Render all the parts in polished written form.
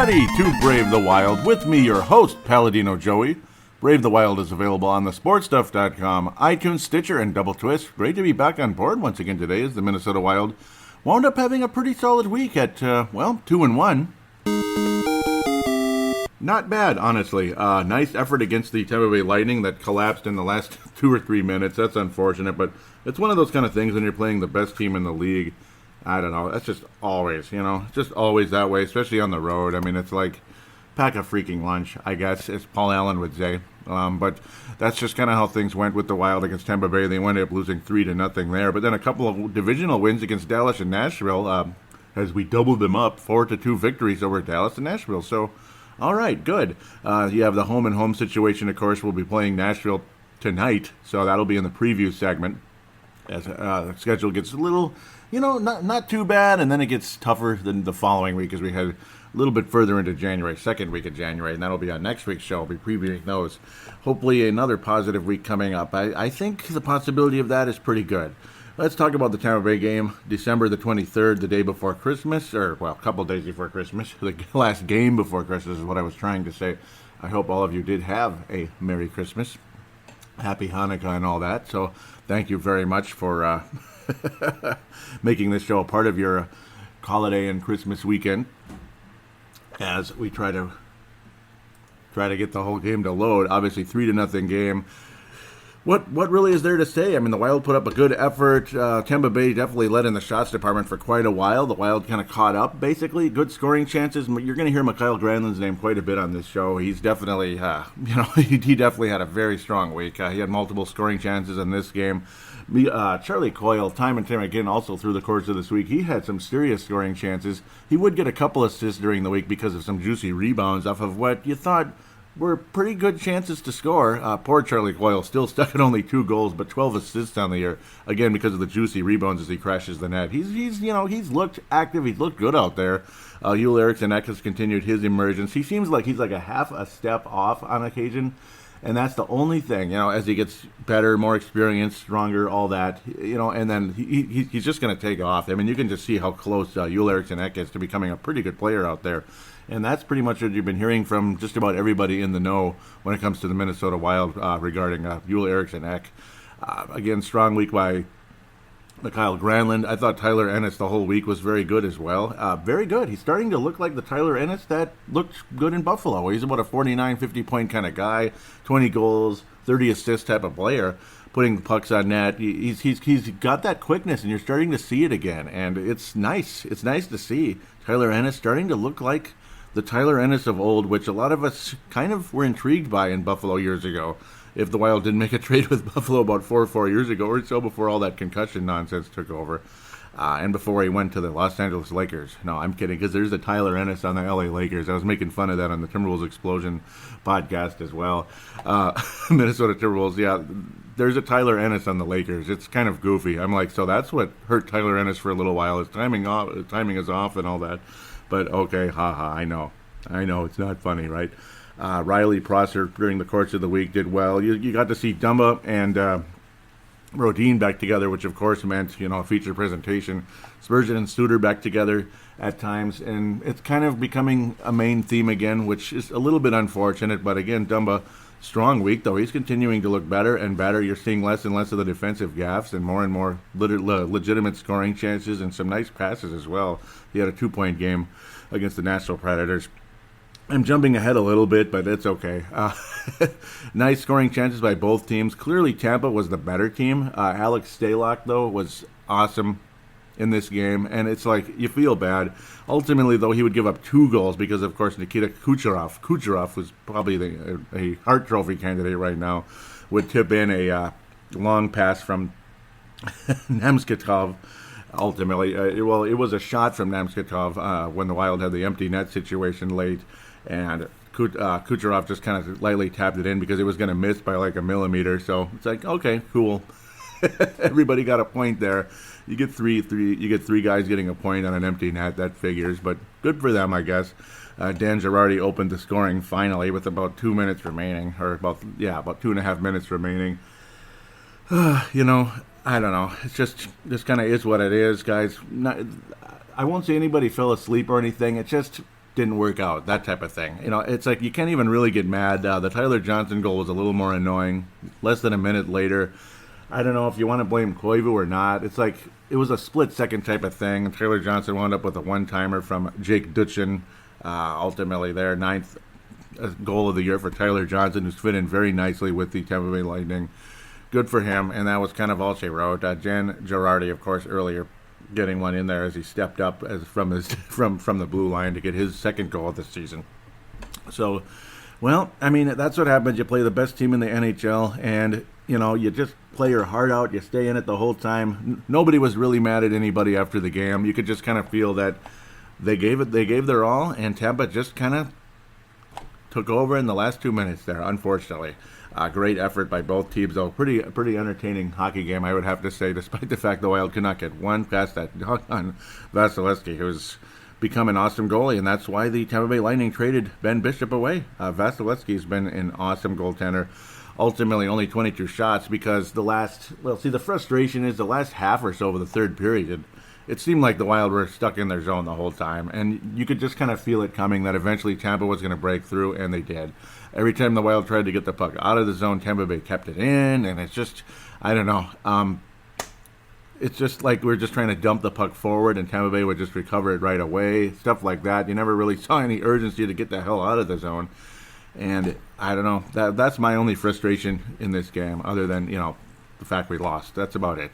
everybody, to Brave the Wild. With me, your host, Paladino Joey. Brave the Wild is available on thesportstuff.com, iTunes, Stitcher, and Double Twist. Great to be back on board once again today as the Minnesota Wild wound up having a pretty solid week at, 2-1. Not bad, honestly. Nice effort against the Tampa Bay Lightning that collapsed in the last 2 or 3 minutes. That's unfortunate, but it's one of those kind of things when you're playing the best team in the league. I don't know. That's just always, just always that way, especially on the road. I mean, it's like pack a freaking lunch, I guess, as Paul Allen would say. But that's just kind of how things went with the Wild against Tampa Bay. They ended up losing 3-0 there. But then a couple of divisional wins against Dallas and Nashville, as we doubled them up, 4-2 victories over Dallas and Nashville. So, all right, good. You have the home-and-home situation, of course. We'll be playing Nashville tonight, so that'll be in the preview segment as the schedule gets a little, not too bad, and then it gets tougher than the following week as we head a little bit further into January, second week of January, and that'll be on next week's show. I'll be previewing those. Hopefully another positive week coming up. I think the possibility of that is pretty good. Let's talk about the Tampa Bay game, December the 23rd, the day before Christmas, a couple days before Christmas. The last game before Christmas is what I was trying to say. I hope all of you did have a Merry Christmas, Happy Hanukkah, and all that. So thank you very much for making this show a part of your holiday and Christmas weekend as we try to get the whole game to load. Obviously, 3-0 game. What really is there to say? I mean, the Wild put up a good effort. Tampa Bay definitely led in the shots department for quite a while. The Wild kind of caught up, basically. Good scoring chances. You're going to hear Mikael Granlund's name quite a bit on this show. He's definitely, he definitely had a very strong week. He had multiple scoring chances in this game. Charlie Coyle, time and time again, also through the course of this week, he had some serious scoring chances. He would get a couple assists during the week because of some juicy rebounds off of what you thought were pretty good chances to score. Poor Charlie Coyle, still stuck at only 2 goals, but 12 assists on the year. Again, because of the juicy rebounds as he crashes the net. He's looked active. He's looked good out there. Joel Eriksson has continued his emergence. He seems like he's like a half a step off on occasion. And that's the only thing, as he gets better, more experienced, stronger, all that, and then he's just going to take off. I mean, you can just see how close Joel Eriksson is to becoming a pretty good player out there. And that's pretty much what you've been hearing from just about everybody in the know when it comes to the Minnesota Wild regarding Joel Eriksson. Again, strong week by Mikael Granlund. I thought Tyler Ennis the whole week was very good as well. Very good. He's starting to look like the Tyler Ennis that looked good in Buffalo. He's about a 49, 50-point kind of guy, 20 goals, 30 assists type of player, putting the pucks on net. He's got that quickness, and you're starting to see it again, and it's nice. It's nice to see Tyler Ennis starting to look like the Tyler Ennis of old, which a lot of us kind of were intrigued by in Buffalo years ago. If the Wild didn't make a trade with Buffalo about 4 years ago or so, before all that concussion nonsense took over, and before he went to the Los Angeles Lakers. No, I'm kidding, because there's a Tyler Ennis on the LA Lakers. I was making fun of that on the Timberwolves Explosion podcast as well. Minnesota Timberwolves, yeah, there's a Tyler Ennis on the Lakers. It's kind of goofy. I'm like, so that's what hurt Tyler Ennis for a little while. His timing is off and all that. But okay, haha, I know, it's not funny, right? Riley Prosser during the course of the week did well. You got to see Dumba and Rodin back together, which of course meant a feature presentation. Spurgeon and Suter back together at times, and it's kind of becoming a main theme again, which is a little bit unfortunate. But again, Dumba, strong week though. He's continuing to look better and better. You're seeing less and less of the defensive gaffes and more legitimate scoring chances and some nice passes as well. He had a 2-point game against the Nashville Predators. I'm jumping ahead a little bit, but it's okay. Nice scoring chances by both teams. Clearly, Tampa was the better team. Alex Staylock, though, was awesome in this game, and it's like you feel bad. Ultimately, though, he would give up 2 goals because, of course, Nikita Kucherov was probably a Hart Trophy candidate right now, would tip in a long pass from Nemskitov. Ultimately, it was a shot from Nemskitov when the Wild had the empty net situation late. And Kucherov just kind of lightly tapped it in because it was going to miss by like a millimeter. So it's like, okay, cool. Everybody got a point there. You get three guys getting a point on an empty net. That figures, but good for them, I guess. Dan Girardi opened the scoring finally with about 2 minutes remaining, or about 2.5 minutes remaining. I don't know. It's just kind of is what it is, guys. I won't say anybody fell asleep or anything. It's just didn't work out, that type of thing. It's like you can't even really get mad. The Tyler Johnson goal was a little more annoying. Less than a minute later, I don't know if you want to blame Koivu or not. It's like it was a split-second type of thing. Tyler Johnson wound up with a one-timer from Jake Dutchin, ultimately their 9th goal of the year for Tyler Johnson, who's fit in very nicely with the Tampa Bay Lightning. Good for him, and that was kind of all she wrote. Jan Girardi, of course, earlier getting one in there as he stepped up from the blue line to get his 2nd goal of the season. So, well, I mean, that's what happens. You play the best team in the NHL, and you just play your heart out. You stay in it the whole time. Nobody was really mad at anybody after the game. You could just kind of feel that they gave their all, and Tampa just kind of took over in the last 2 minutes there, unfortunately. Great effort by both teams, though. Pretty entertaining hockey game, I would have to say, despite the fact the Wild could not get one past that on Vasilevsky, who's become an awesome goalie, and that's why the Tampa Bay Lightning traded Ben Bishop away. Vasilevsky's been an awesome goaltender. Ultimately, only 22 shots because the frustration is the last half or so of the third period, it seemed like the Wild were stuck in their zone the whole time, and you could just kind of feel it coming that eventually Tampa was going to break through, and they did. Every time the Wild tried to get the puck out of the zone, Tampa Bay kept it in, and it's just, I don't know. It's just like we're just trying to dump the puck forward, and Tampa Bay would just recover it right away, stuff like that. You never really saw any urgency to get the hell out of the zone, and I don't know. That's my only frustration in this game, other than, the fact we lost. That's about it.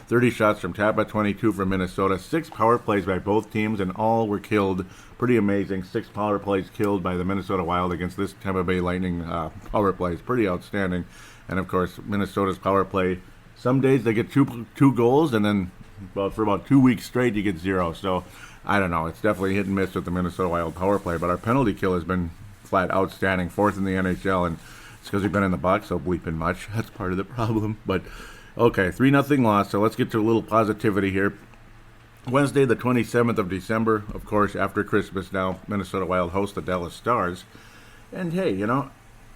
30 shots from Tampa, 22 from Minnesota, 6 power plays by both teams, and all were killed. Pretty amazing. 6 power plays killed by the Minnesota Wild against this Tampa Bay Lightning power plays. Pretty outstanding. And, of course, Minnesota's power play, some days they get two goals, and then for about 2 weeks straight you get 0. So, I don't know. It's definitely hit and miss with the Minnesota Wild power play, but our penalty kill has been flat outstanding, 4th in the NHL, and it's because we've been in the box so bleeping much. That's part of the problem. But, okay, 3-0 loss, so let's get to a little positivity here. Wednesday, the 27th of December, of course, after Christmas now, Minnesota Wild host the Dallas Stars. And, hey,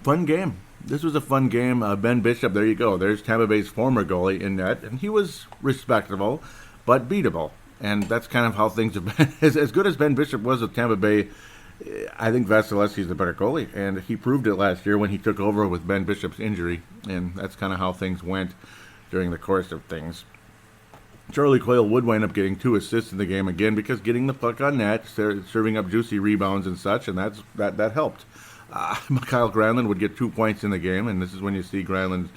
fun game. This was a fun game. Ben Bishop, there you go. There's Tampa Bay's former goalie in net, and he was respectable, but beatable. And that's kind of how things have been. As good as Ben Bishop was with Tampa Bay, I think Vasilevsky's the better goalie, and he proved it last year when he took over with Ben Bishop's injury, and that's kind of how things went during the course of things. Charlie Coyle would wind up getting 2 assists in the game again because getting the puck on net, serving up juicy rebounds and such, and that helped. Mikael Granlund would get 2 points in the game, and this is when you see Granlund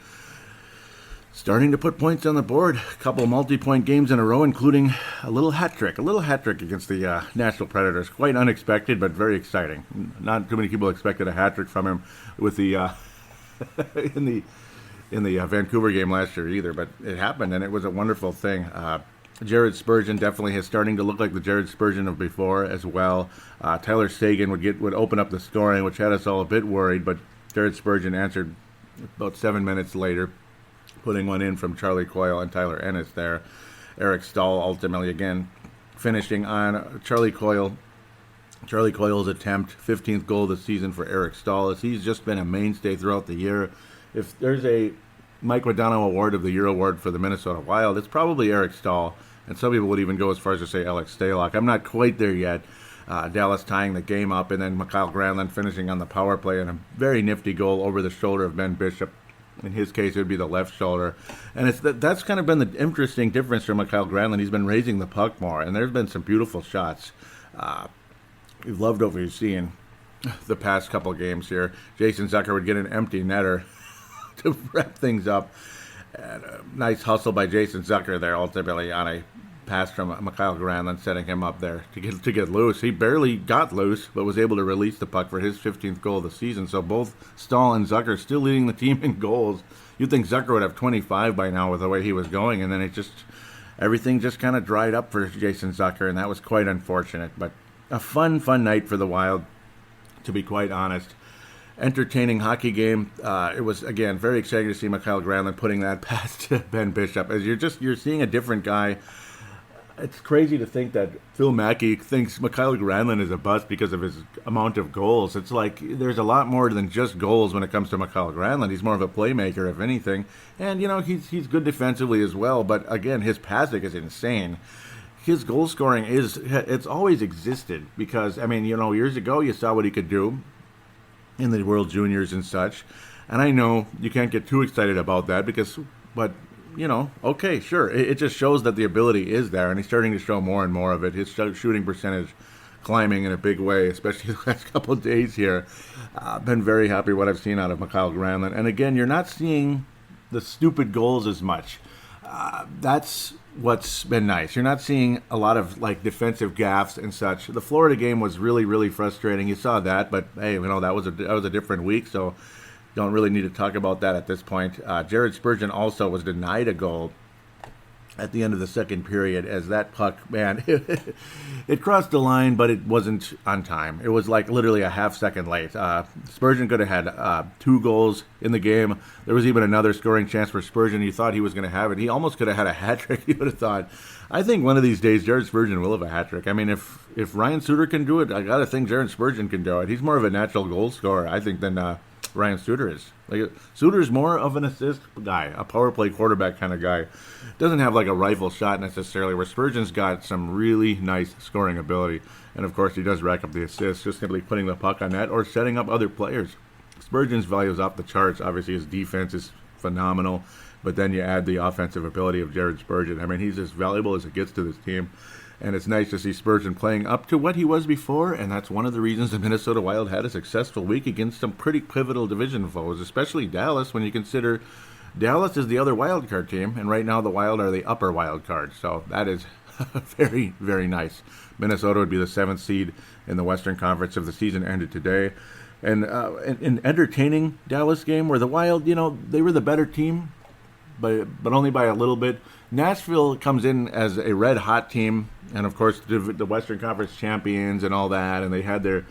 starting to put points on the board. A couple multi-point games in a row, including a little hat trick against the Nashville Predators. Quite unexpected, but very exciting. Not too many people expected a hat trick from him with the in the Vancouver game last year either, but it happened, and it was a wonderful thing. Jared Spurgeon definitely is starting to look like the Jared Spurgeon of before as well. Tyler Seguin would open up the scoring, which had us all a bit worried, but Jared Spurgeon answered about 7 minutes later, putting one in from Charlie Coyle and Tyler Ennis there. Eric Stahl ultimately again finishing on Charlie Coyle. Charlie Coyle's attempt, 15th goal of the season for Eric Stahl, as he's just been a mainstay throughout the year. If there's a Mike Modano Award of the Year award for the Minnesota Wild, it's probably Eric Stahl, and some people would even go as far as to say Alex Staylock. I'm not quite there yet. Dallas tying the game up, and then Mikael Granlund finishing on the power play, and a very nifty goal over the shoulder of Ben Bishop. In his case, it would be the left shoulder. And that's kind of been the interesting difference for Mikael Granlund. He's been raising the puck more, and there's been some beautiful shots. We've loved what we've seen the past couple games here. Jason Zucker would get an empty netter to wrap things up. And a nice hustle by Jason Zucker there, ultimately on a pass from Mikael Granlund, setting him up there to get loose. He barely got loose, but was able to release the puck for his 15th goal of the season. So both Stahl and Zucker still leading the team in goals. You'd think Zucker would have 25 by now with the way he was going, and then everything just kind of dried up for Jason Zucker, and that was quite unfortunate. But a fun night for the Wild, to be quite honest. Entertaining hockey game. It was, again, very exciting to see Mikael Granlund putting that past Ben Bishop. As you're seeing a different guy. It's crazy to think that Phil Mackey thinks Mikael Granlund is a bust because of his amount of goals. It's like there's a lot more than just goals when it comes to Mikael Granlund. He's more of a playmaker, if anything. And, he's good defensively as well. But, again, his passing is insane. his goal scoring it's always existed because, I mean, years ago you saw what he could do in the World Juniors and such. And I know you can't get too excited about that but okay, sure. It just shows that the ability is there, and he's starting to show more and more of it. His shooting percentage climbing in a big way, especially the last couple of days here. I've been very happy with what I've seen out of Mikael Granlund. And again, you're not seeing the stupid goals as much. That's what's been nice. You're not seeing a lot of defensive gaffes and such. The Florida game was really, really frustrating. You saw that, but hey, that was a different week, so don't really need to talk about that at this point. Jared Spurgeon also was denied a goal at the end of the second period as that puck, man, it crossed the line, but it wasn't on time. It was literally a half second late. Spurgeon could have had 2 goals in the game. There was even another scoring chance for Spurgeon. You thought he was going to have it. He almost could have had a hat trick. You would have thought. I think one of these days Jared Spurgeon will have a hat trick. I mean, if Ryan Suter can do it, I got to think Jared Spurgeon can do it. He's more of a natural goal scorer, I think, than Ryan Suter is. Suter's more of an assist guy, a power play quarterback kind of guy. Doesn't have a rifle shot necessarily, where Spurgeon's got some really nice scoring ability. And of course, he does rack up the assists, just simply putting the puck on net or setting up other players. Spurgeon's value is off the charts. Obviously, his defense is phenomenal. But then you add the offensive ability of Jared Spurgeon. I mean, he's as valuable as it gets to this team. And it's nice to see Spurgeon playing up to what he was before, and that's one of the reasons the Minnesota Wild had a successful week against some pretty pivotal division foes, especially Dallas, when you consider Dallas is the other wild card team, and right now the Wild are the upper wild card. So that is very, very nice. Minnesota would be the 7th seed in the Western Conference if the season ended today. And an entertaining Dallas game where the Wild, they were the better team, but only by a little bit. Nashville comes in as a red-hot team, and of course the Western Conference champions and all that, and they had their,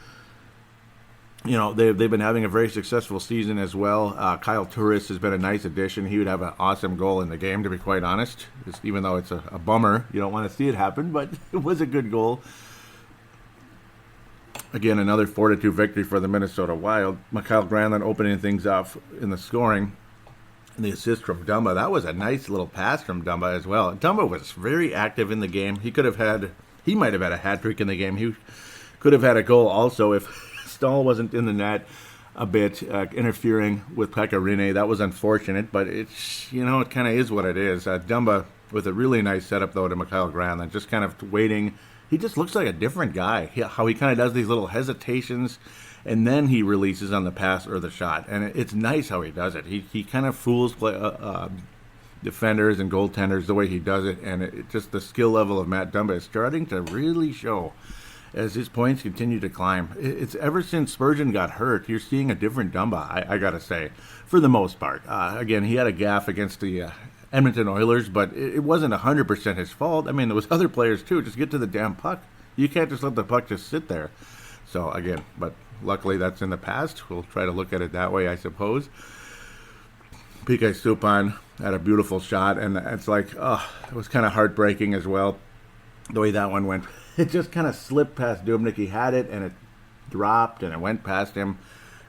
they've been having a very successful season as well. Kyle Turris has been a nice addition. He would have an awesome goal in the game, to be quite honest, even though it's a bummer. You don't want to see it happen, but it was a good goal. Again, another 4-2 victory for the Minnesota Wild. Mikael Granlund opening things up in the scoring. The assist from Dumba, that was a nice little pass from Dumba as well. Dumba was very active in the game. He might have had a hat trick in the game. He could have had a goal also if Stahl wasn't in the net a bit, interfering with Pekka Rinne. That was unfortunate, but it's, it kind of is what it is. Dumba with a really nice setup though to Mikael Granlund, just kind of waiting. He just looks like a different guy. How he kind of does these little hesitations, and then he releases on the pass or the shot. And it's nice how he does it. He kind of fools defenders and goaltenders the way he does it. And just the skill level of Matt Dumba is starting to really show as his points continue to climb. It's ever since Spurgeon got hurt, you're seeing a different Dumba, I got to say, for the most part. Again, he had a gaffe against the Edmonton Oilers, but it wasn't 100% his fault. I mean, there was other players too. Just get to the damn puck. You can't just let the puck just sit there. So, again, but luckily that's in the past. We'll try to look at it that way, I suppose. PK Subban had a beautiful shot, and it's it was kind of heartbreaking as well, the way that one went. It just kind of slipped past Dubnyk. He had it, and it dropped, and it went past him,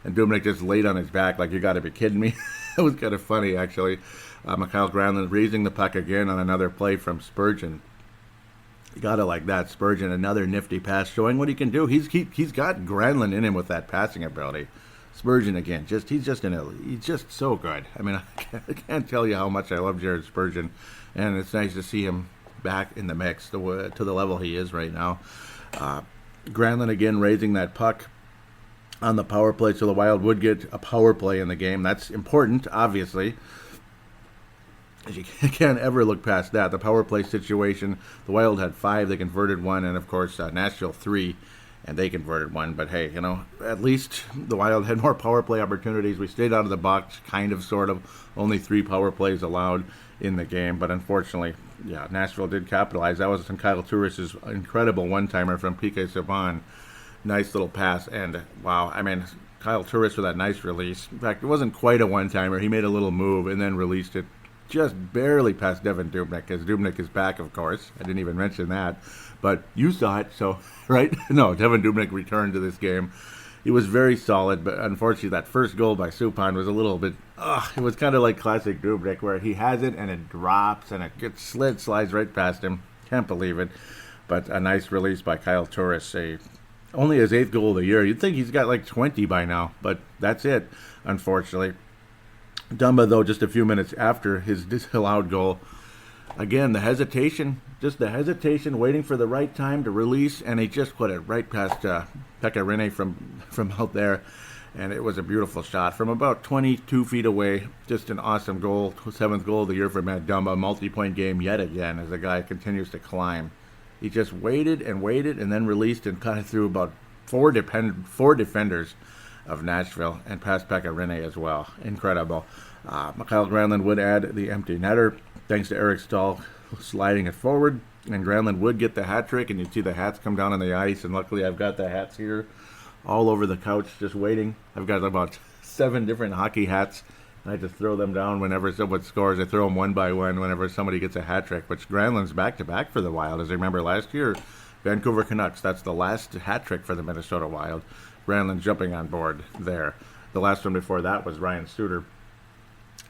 and Dubnyk just laid on his back like, you got to be kidding me. It was kind of funny, actually. Mikael Granlund raising the puck again on another play from Spurgeon. You gotta like that. Spurgeon, another nifty pass, showing what he can do. He's got Granlund in him with that passing ability. Spurgeon again, he's just so good. I mean, I can't tell you how much I love Jared Spurgeon, and it's nice to see him back in the mix to the level he is right now. Granlund again raising that puck on the power play, so the Wild would get a power play in the game. That's important, obviously. You can't ever look past that. The power play situation, the Wild had 5, they converted 1, and of course Nashville 3, and they converted 1. But hey, at least the Wild had more power play opportunities. We stayed out of the box, kind of, sort of. Only 3 power plays allowed in the game, but unfortunately, Nashville did capitalize. That was Kyle Turris' incredible one-timer from PK Subban. Nice little pass, and wow, I mean, Kyle Turris with that nice release. In fact, it wasn't quite a one-timer. He made a little move and then released it just barely past Devan Dubnyk, because Dubnyk is back, of course. I didn't even mention that. But you saw it, so, right? No, Devan Dubnyk returned to this game. He was very solid, but unfortunately that first goal by Subban was a little bit, it was kind of like classic Dubnyk, where he has it and it drops and it gets slides right past him. Can't believe it. But a nice release by Kyle Turris. Only his 8th goal of the year. You'd think he's got like 20 by now, but that's it, unfortunately. Dumba, though, just a few minutes after his disallowed goal. Again, the hesitation, waiting for the right time to release, and he just put it right past Pekka Rinne from out there. And it was a beautiful shot from about 22 feet away. Just an awesome goal. 7th goal of the year for Matt Dumba. Multi-point game yet again as the guy continues to climb. He just waited and then released and cut it through about four defenders of Nashville and past Pekka Rinne as well. Incredible. Mikael Granlund would add the empty netter thanks to Eric Stahl sliding it forward. And Granlund would get the hat trick, and you'd see the hats come down on the ice. And luckily I've got the hats here all over the couch just waiting. I've got about 7 different hockey hats. I just throw them down whenever someone scores. I throw them one by one whenever somebody gets a hat trick, which Granlund's back-to-back for the Wild. As I remember last year, Vancouver Canucks, that's the last hat trick for the Minnesota Wild. Granlund jumping on board there. The last one before that was Ryan Suter.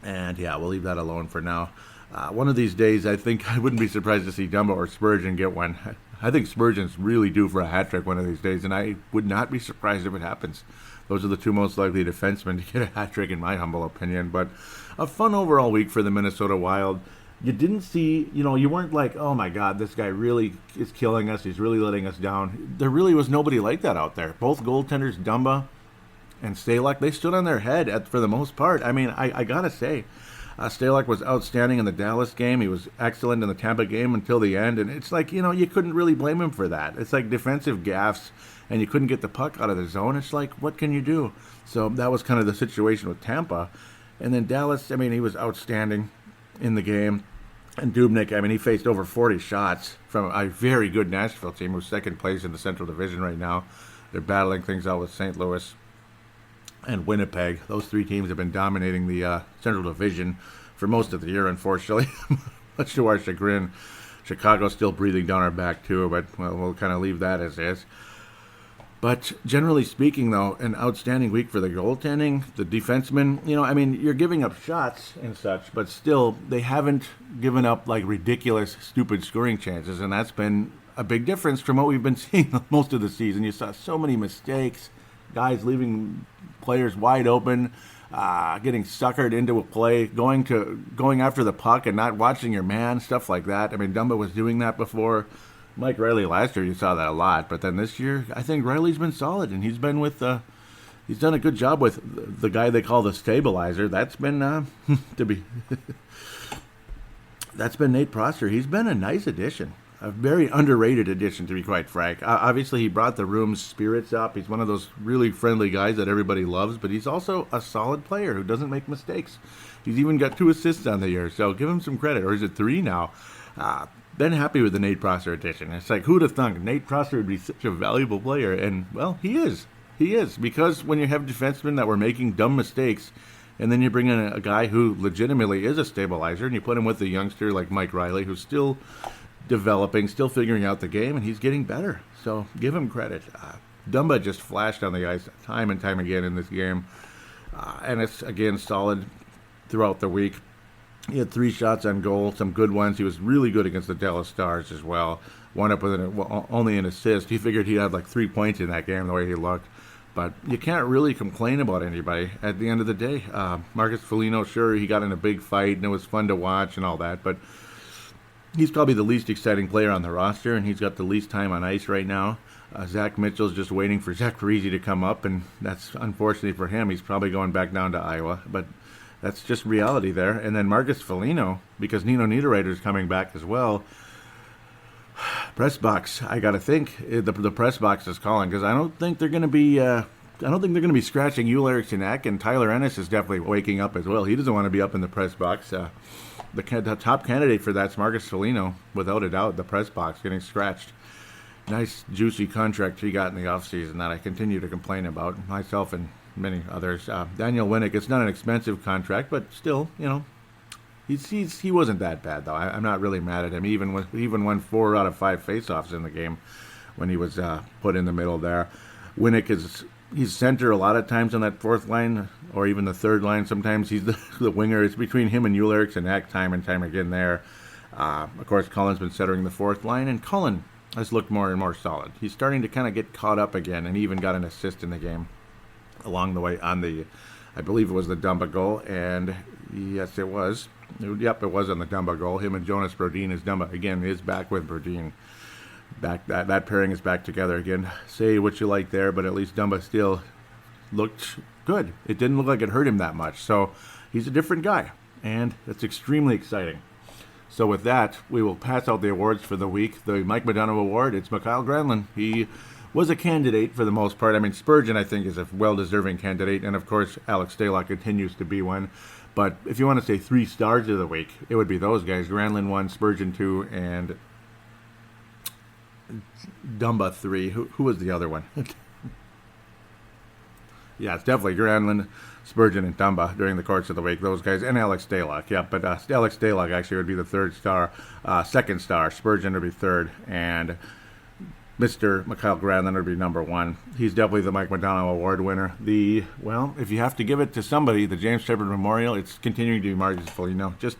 And yeah, we'll leave that alone for now. One of these days, I think I wouldn't be surprised to see Dumba or Spurgeon get one. I think Spurgeon's really due for a hat trick one of these days, and I would not be surprised if it happens. Those are the 2 most likely defensemen to get a hat trick, in my humble opinion. But a fun overall week for the Minnesota Wild. You didn't see, you weren't like, oh my God, this guy really is killing us. He's really letting us down. There really was nobody like that out there. Both goaltenders, Dumba and Staylock, they stood on their head for the most part. I mean, I got to say, Staylock was outstanding in the Dallas game. He was excellent in the Tampa game until the end. And it's like, you couldn't really blame him for that. It's like defensive gaffes, and you couldn't get the puck out of the zone. It's like, what can you do? So that was kind of the situation with Tampa. And then Dallas, I mean, he was outstanding in the game. And Dubnyk, I mean, he faced over 40 shots from a very good Nashville team who's second place in the Central Division right now. They're battling things out with St. Louis and Winnipeg. Those 3 teams have been dominating the Central Division for most of the year, unfortunately, much to our chagrin. Chicago's still breathing down our back, too, but we'll kind of leave that as is. But generally speaking, though, an outstanding week for the goaltending, the defensemen. I mean, you're giving up shots and such, but still, they haven't given up, like, ridiculous, stupid scoring chances, and that's been a big difference from what we've been seeing most of the season. You saw so many mistakes, guys leaving players wide open, getting suckered into a play, going after the puck and not watching your man, stuff like that. I mean, Dumba was doing that before. Mike Riley last year, you saw that a lot, but then this year, I think Riley's been solid, and he's been with, he's done a good job with the guy they call the stabilizer. That's been that's been Nate Prosser. He's been a nice addition, a very underrated addition, to be quite frank. Obviously, he brought the room's spirits up. He's one of those really friendly guys that everybody loves, but he's also a solid player who doesn't make mistakes. He's even got 2 assists on the year, so give him some credit. Or is it 3 now? Been happy with the Nate Prosser addition. It's like, who'd have thunk Nate Prosser would be such a valuable player? And, well, he is. He is. Because when you have defensemen that were making dumb mistakes, and then you bring in a guy who legitimately is a stabilizer, and you put him with a youngster like Mike Riley, who's still developing, still figuring out the game, and he's getting better. So give him credit. Dumba just flashed on the ice time and time again in this game. And it's, again, solid throughout the week. He had 3 shots on goal, some good ones. He was really good against the Dallas Stars as well. Wound up with only an assist. He figured he'd have like 3 points in that game the way he looked. But you can't really complain about anybody at the end of the day. Marcus Foligno, sure, he got in a big fight, and it was fun to watch and all that. But he's probably the least exciting player on the roster, and he's got the least time on ice right now. Zach Mitchell's just waiting for Zach Parise to come up, and that's unfortunately for him. He's probably going back down to Iowa. But that's just reality there. And then Marcus Foligno, because Nino Niederreiter's coming back as well. Press box, I got to think the press box is calling, because I don't think they're going to be. I don't think they're going to be scratching Ulrich and Tyler Ennis is definitely waking up as well. He doesn't want to be up in the press box. The top candidate for that's Marcus Foligno, without a doubt. The press box getting scratched. Nice juicy contract he got in the offseason that I continue to complain about, myself and many others. Daniel Winnick, it's not an expensive contract, but still, he wasn't that bad, though. I'm not really mad at him. He even won 4 out of 5 faceoffs in the game when he was put in the middle there. Winnick he's center a lot of times on that 4th line, or even the 3rd line. Sometimes he's the winger. It's between him and Ulrich and Eck time and time again there. Of course, Cullen's been centering the fourth line, and Cullen has looked more and more solid. He's starting to kind of get caught up again, and he even got an assist in the game along the way on the, I believe it was the Dumba goal, and yes, it was. Yep, it was on the Dumba goal. Him and Jonas Brodin is Dumba again is back with Brodin. Back that pairing is back together again. Say what you like there, but at least Dumba still looked good. It didn't look like it hurt him that much. So he's a different guy, and it's extremely exciting. So with that, we will pass out the awards for the week. The Mike Modano Award, it's Mikael Granlund. He was a candidate for the most part. I mean, Spurgeon, I think, is a well-deserving candidate, and of course, Alex Staylock continues to be one. But if you want to say 3 stars of the week, it would be those guys. Granlund 1, Spurgeon 2, and Dumba 3. Who was the other one? Yeah, it's definitely Granlund, Spurgeon, and Dumba during the course of the week. Those guys, and Alex Staylock. Yeah, but Alex Staylock actually would be the 3rd star. 2nd star, Spurgeon would be 3rd, and Mr. Mikael Granlund would be number 1. He's definitely the Mike Modano Award winner. Well, if you have to give it to somebody, the James Shepard Memorial, it's continuing to be marginal. Just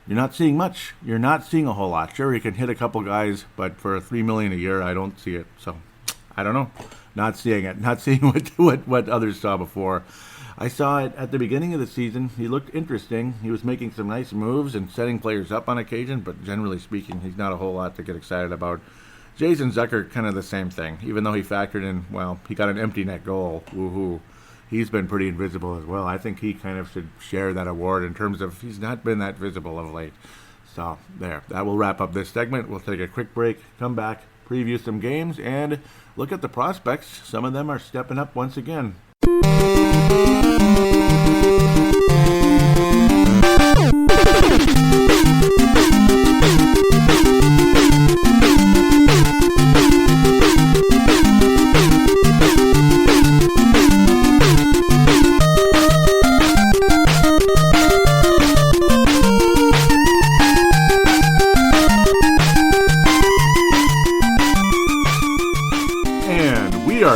you're not seeing much. You're not seeing a whole lot. Sure, you can hit a couple guys, but for $3 million a year, I don't see it. So I don't know. Not seeing it. Not seeing what others saw before. I saw it at the beginning of the season. He looked interesting. He was making some nice moves and setting players up on occasion, but generally speaking, he's not a whole lot to get excited about. Jason Zucker, kind of the same thing. Even though he factored in, well, he got an empty net goal. Woohoo. He's been pretty invisible as well. I think he kind of should share that award in terms of he's not been that visible of late. So, there. That will wrap up this segment. We'll take a quick break, come back, preview some games, and look at the prospects. Some of them are stepping up once again.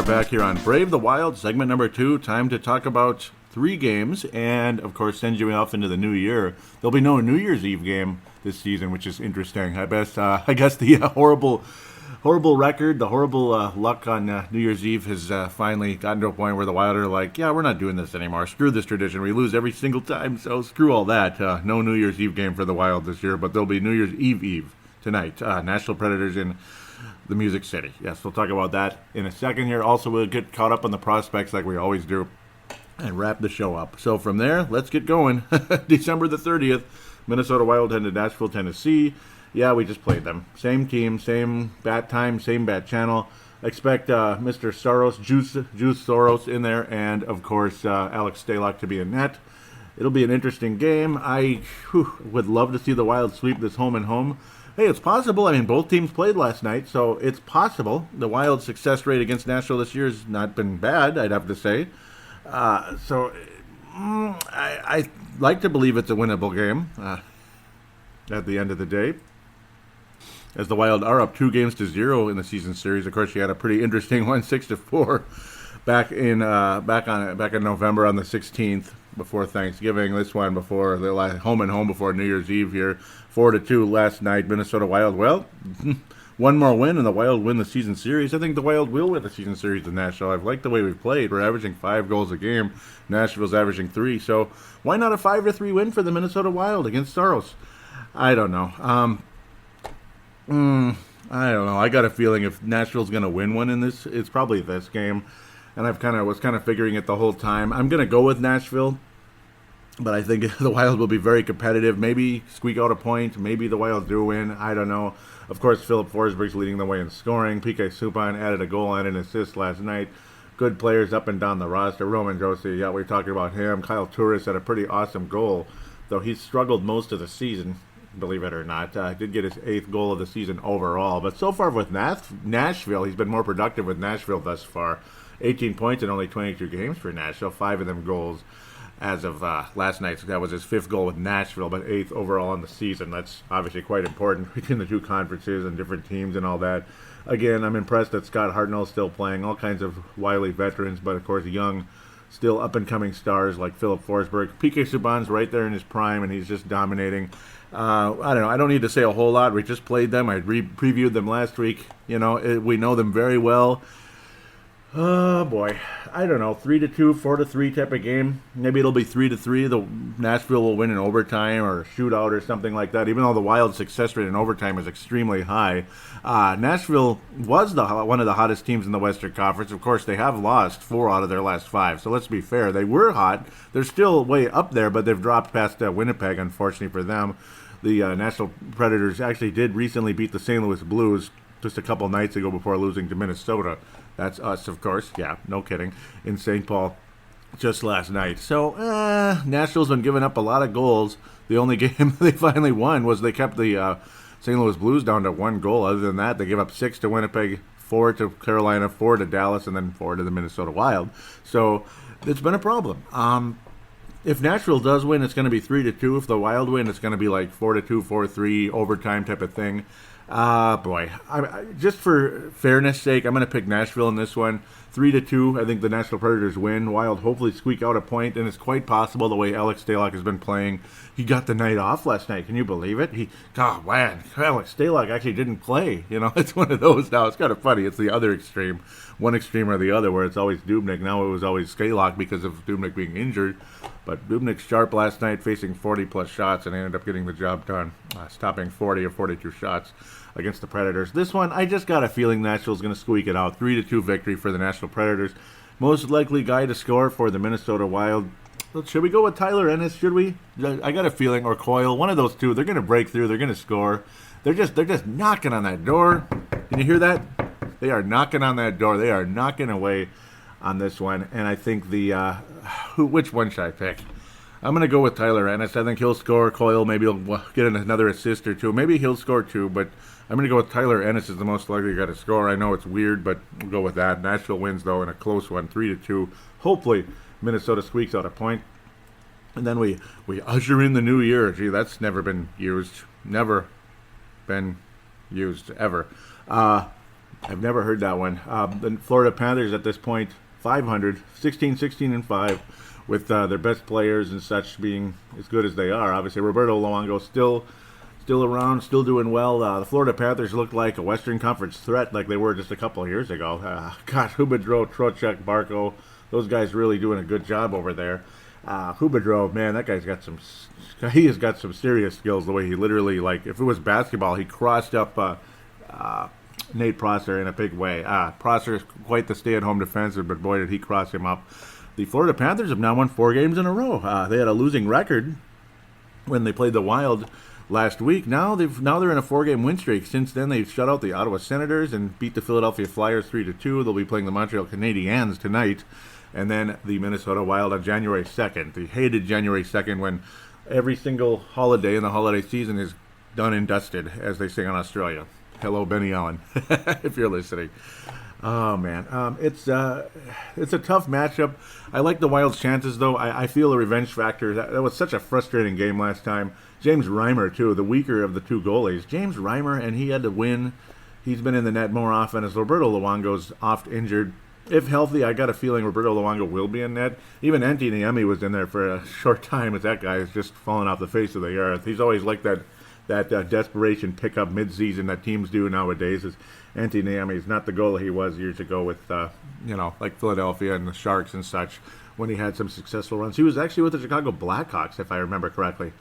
Back here on Brave the Wild, segment number 2. Time to talk about 3 games and, of course, send you off into the new year. There'll be no New Year's Eve game this season, which is interesting. I guess the horrible record, the horrible luck on New Year's Eve has finally gotten to a point where the Wild are like, yeah, we're not doing this anymore. Screw this tradition. We lose every single time, so screw all that. No New Year's Eve game for the Wild this year, but there'll be New Year's Eve tonight. Nashville Predators in the Music City. Yes, we'll talk about that in a second here. Also, we'll get caught up on the prospects like we always do and wrap the show up. So from there, let's get going. December the 30th, Minnesota Wild head to Nashville, Tennessee. Yeah, we just played them. Same team, same bat time, same bat channel. Expect Mr. Soros, Juice Soros in there, and of course Alex Staylock to be in net. It'll be an interesting game. I would love to see the Wild sweep this home and home. Hey, it's possible. I mean, both teams played last night, so it's possible. The Wild's success rate against Nashville this year has not been bad, I'd have to say. I like to believe it's a winnable game at the end of the day, as the Wild are up 2-0 in the season series. Of course, you had a pretty interesting one, 6-4, back in November on the 16th. Before Thanksgiving, this one before the home and home before New Year's Eve here, 4-2 last night. Minnesota Wild, well, one more win and the Wild win the season series. I think the Wild will win the season series in Nashville. I've liked the way we've played. We're averaging 5 goals a game. Nashville's averaging 3. So why not a 5-3 win for the Minnesota Wild against Soros? I don't know. I don't know. I got a feeling if Nashville's going to win one in this, it's probably this game. And I was kind of figuring it the whole time. I'm going to go with Nashville, but I think the Wild will be very competitive. Maybe squeak out a point. Maybe the Wild do win. I don't know. Of course, Philip Forsberg's leading the way in scoring. PK Subban added a goal and an assist last night. Good players up and down the roster. Roman Josi, yeah, we're talking about him. Kyle Turris had a pretty awesome goal, though he's struggled most of the season, believe it or not. Did get his 8th goal of the season overall. But so far with Nashville, he's been more productive with Nashville thus far. 18 points in only 22 games for Nashville, 5 of them goals as of last night. So that was his 5th goal with Nashville, but 8th overall in the season. That's obviously quite important between the 2 conferences and different teams and all that. Again, I'm impressed that Scott Hartnell's still playing, all kinds of wily veterans, but of course young, still up-and-coming stars like Philip Forsberg. PK Subban's right there in his prime, and he's just dominating. I don't know. I don't need to say a whole lot. We just played them. I previewed them last week. We know them very well. Oh boy, I don't know. 3-2, 4-3 type of game. Maybe it'll be 3-3. The Nashville will win in overtime or shootout or something like that. Even though the Wild's success rate in overtime is extremely high, Nashville was one of the hottest teams in the Western Conference. Of course, they have lost 4 out of their last 5. So let's be fair. They were hot. They're still way up there, but they've dropped past Winnipeg. Unfortunately for them, the Nashville Predators actually did recently beat the St. Louis Blues just a couple nights ago before losing to Minnesota. That's us, of course. Yeah, no kidding. In St. Paul just last night. So, Nashville's been giving up a lot of goals. The only game they finally won was they kept the St. Louis Blues down to 1 goal. Other than that, they gave up 6 to Winnipeg, 4 to Carolina, 4 to Dallas, and then 4 to the Minnesota Wild. So, it's been a problem. If Nashville does win, it's going to be 3-2. If the Wild win, it's going to be like 4-2, 4-3, overtime type of thing. Boy. Just for fairness' sake, I'm going to pick Nashville in this one. 3-2. I think the Nashville Predators win. Wild hopefully squeak out a point, and it's quite possible the way Alex Staylock has been playing. He got the night off last night. Can you believe it? God, man, Alex Staylock actually didn't play. It's one of those now. It's kind of funny. It's the other extreme. One extreme or the other, where it's always Dubnyk. Now it was always Staylock because of Dubnyk being injured. But Dubnyk's sharp last night, facing 40-plus shots, and ended up getting the job done, stopping 40 of 42 shots against the Predators. This one, I just got a feeling Nashville's going to squeak it out. 3-2 victory for the Nashville Predators. Most likely guy to score for the Minnesota Wild. Should we go with Tyler Ennis? Should we? I got a feeling, or Coyle, one of those two. They're going to break through. They're going to score. They're just knocking on that door. Can you hear that? They are knocking on that door. They are knocking away on this one. And I think which one should I pick? I'm going to go with Tyler Ennis. I think he'll score. Coyle, maybe he'll get another assist or two. Maybe he'll score 2, but I'm going to go with Tyler Ennis as the most likely guy to score. I know it's weird, but we'll go with that. Nashville wins, though, in a close one, 3-2. Hopefully, Minnesota squeaks out a point. And then we usher in the new year. Gee, that's never been used. Never been used, ever. I've never heard that one. The Florida Panthers at this point, 500, 16-16-5. With their best players and such being as good as they are. Obviously, Roberto Luongo still around, still doing well. The Florida Panthers look like a Western Conference threat like they were just a couple of years ago. Huberdeau, Trocheck, Barco, those guys really doing a good job over there. Huberdeau, man, that guy's got he has got some serious skills. The way he literally, like, if it was basketball, he crossed up Nate Prosser in a big way. Prosser is quite the stay-at-home defensive, but boy, did he cross him up. The Florida Panthers have now won 4 games in a row. They had a losing record when they played the Wild last week. Now they're in a 4-game win streak. Since then, they've shut out the Ottawa Senators and beat the Philadelphia Flyers 3-2. They'll be playing the Montreal Canadiens tonight, and then the Minnesota Wild on January 2nd. The hated January 2nd, when every single holiday in the holiday season is done and dusted, as they say in Australia. Hello, Benny Allen, if you're listening. Oh, man. It's a tough matchup. I like the Wild's chances, though. I feel a revenge factor. That was such a frustrating game last time. James Reimer, too, the weaker of the 2 goalies. James Reimer, and he had to win. He's been in the net more often as Roberto Luongo's oft injured. If healthy, I got a feeling Roberto Luongo will be in net. Even Antti Niemi was in there for a short time, as that guy has just fallen off the face of the earth. He's always like that desperation pickup midseason that teams do nowadays. Is Antti Niemi is not the goalie he was years ago with, like Philadelphia and the Sharks and such, when he had some successful runs. He was actually with the Chicago Blackhawks, if I remember correctly,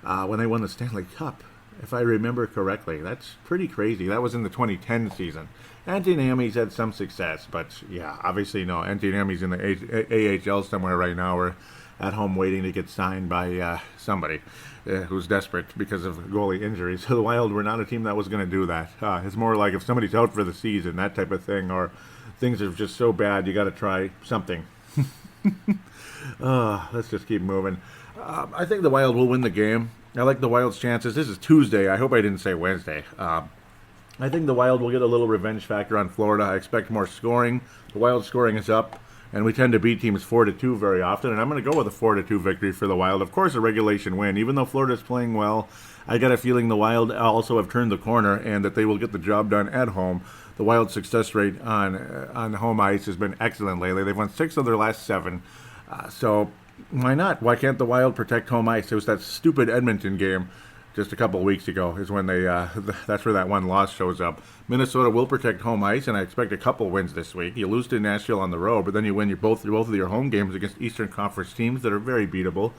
when they won the Stanley Cup, if I remember correctly. That's pretty crazy. That was in the 2010 season. Antti Niemi's had some success, but yeah, obviously no. Antti Niemi's in the AHL somewhere right now, or at home waiting to get signed by somebody who's desperate because of goalie injuries. So the Wild were not a team that was going to do that. It's more like if somebody's out for the season, that type of thing, or things are just so bad, you got to try something. Let's just keep moving. I think the Wild will win the game. I like the Wild's chances. This is Tuesday. I hope I didn't say Wednesday. I think the Wild will get a little revenge factor on Florida. I expect more scoring. The Wild scoring is up, and we tend to beat teams 4-2 very often, and I'm going to go with a 4-2 victory for the Wild. Of course, a regulation win. Even though Florida's playing well, I got a feeling the Wild also have turned the corner and that they will get the job done at home. The Wild's success rate on home ice has been excellent lately. They've won 6 of their last 7. So why not? Why can't the Wild protect home ice? It was that stupid Edmonton game just a couple of weeks ago is when they that's where that one loss shows up. Minnesota will protect home ice, and I expect a couple wins this week. You lose to Nashville on the road, but then you win both of your home games against Eastern Conference teams that are very beatable.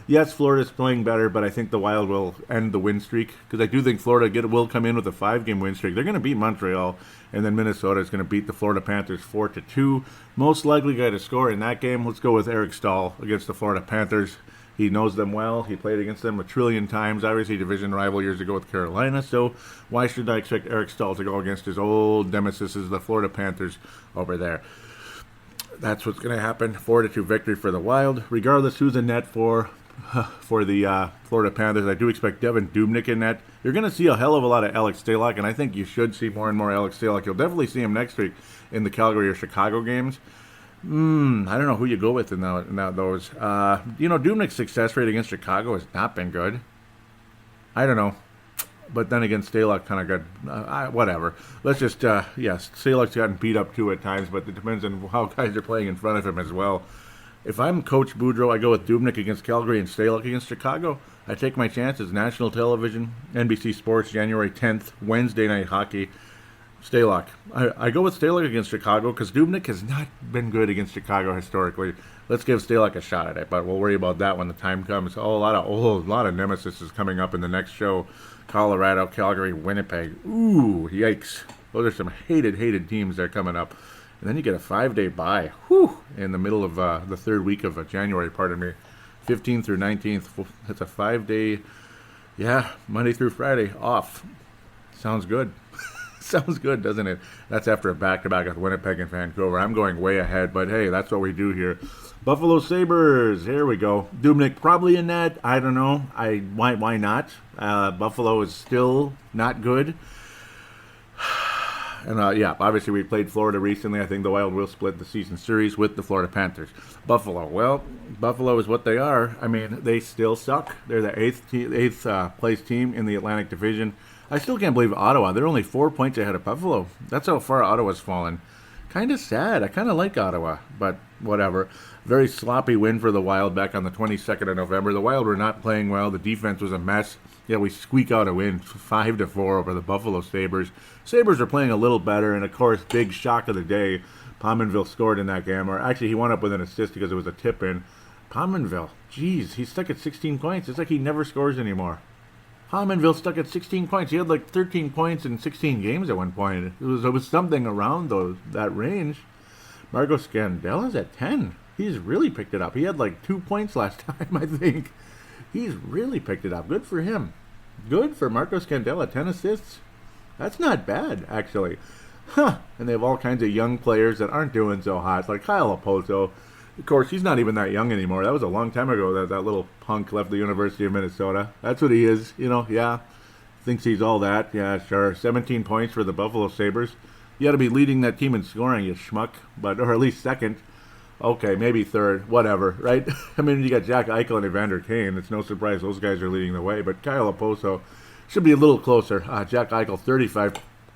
Yes, Florida's playing better, but I think the Wild will end the win streak because I do think Florida will come in with a 5-game win streak. They're going to beat Montreal, and then Minnesota is going to beat the Florida Panthers 4-2. Most likely guy to score in that game, let's go with Eric Stahl against the Florida Panthers. He knows them well. He played against them a trillion times. Obviously, division rival years ago with Carolina. So why should I expect Eric Stahl to go against his old nemesis, the Florida Panthers over there? That's what's going to happen. 4-2 victory for the Wild. Regardless who's in net for the Florida Panthers, I do expect Devan Dubnyk in net. You're going to see a hell of a lot of Alex Staylock, and I think you should see more and more Alex Staylock. You'll definitely see him next week in the Calgary or Chicago games. I don't know who you go with in those. Dubnyk's success rate against Chicago has not been good. I don't know. But then again, Staylock kind of got, whatever. Let's just, Staylock's gotten beat up too at times, but it depends on how guys are playing in front of him as well. If I'm Coach Boudreau, I go with Dubnyk against Calgary and Staylock against Chicago. I take my chances. National television, NBC Sports, January 10th, Wednesday night hockey. Staylock. I go with Staylock against Chicago because Dubnyk has not been good against Chicago historically. Let's give Staylock a shot at it, but we'll worry about that when the time comes. A lot of nemesis is coming up in the next show. Colorado, Calgary, Winnipeg. Ooh, yikes. Those are some hated teams that are coming up. And then you get a 5-day bye. In the middle of the third week of January, 15th through 19th. That's a 5-day, Monday through Friday off. Sounds good. Sounds good, doesn't it? That's after a back-to-back with Winnipeg and Vancouver. I'm going way ahead, but hey, that's what we do here. Buffalo Sabres, here we go. Dubnyk probably in that. I don't know. Why not? Buffalo is still not good. And obviously we played Florida recently. I think the Wild will split the season series with the Florida Panthers. Buffalo is what they are. I mean, they still suck. They're the eighth place team in the Atlantic Division. I still can't believe Ottawa. They're only 4 points ahead of Buffalo. That's how far Ottawa's fallen. Kind of sad. I kind of like Ottawa, but whatever. Very sloppy win for the Wild back on the 22nd of November. The Wild were not playing well. The defense was a mess. Yeah, we squeak out a win 5-4 over the Buffalo Sabres. Sabres are playing a little better, and of course, big shock of the day. Pominville scored in that game, or actually he wound up with an assist because it was a tip-in. Pominville, geez, he's stuck at 16 points. It's like he never scores anymore. Pominville stuck at 16 points. He had like 13 points in 16 games at one point. It was something around that range. Marco Scandella's at 10. He's really picked it up. He had like 2 points last time, I think. He's really picked it up. Good for him. Good for Marco Scandella. 10 assists. That's not bad, actually. And they have all kinds of young players that aren't doing so hot, like Kyle Oposo. Of course, he's not even that young anymore. That was a long time ago that little punk left the University of Minnesota. That's what he is, Thinks he's all that. Yeah, sure. 17 points for the Buffalo Sabres. You got to be leading that team in scoring, you schmuck. Or at least second. Okay, maybe third. Whatever, right? I mean, you got Jack Eichel and Evander Kane. It's no surprise those guys are leading the way. But Kyle Oposo should be a little closer. Jack Eichel, 35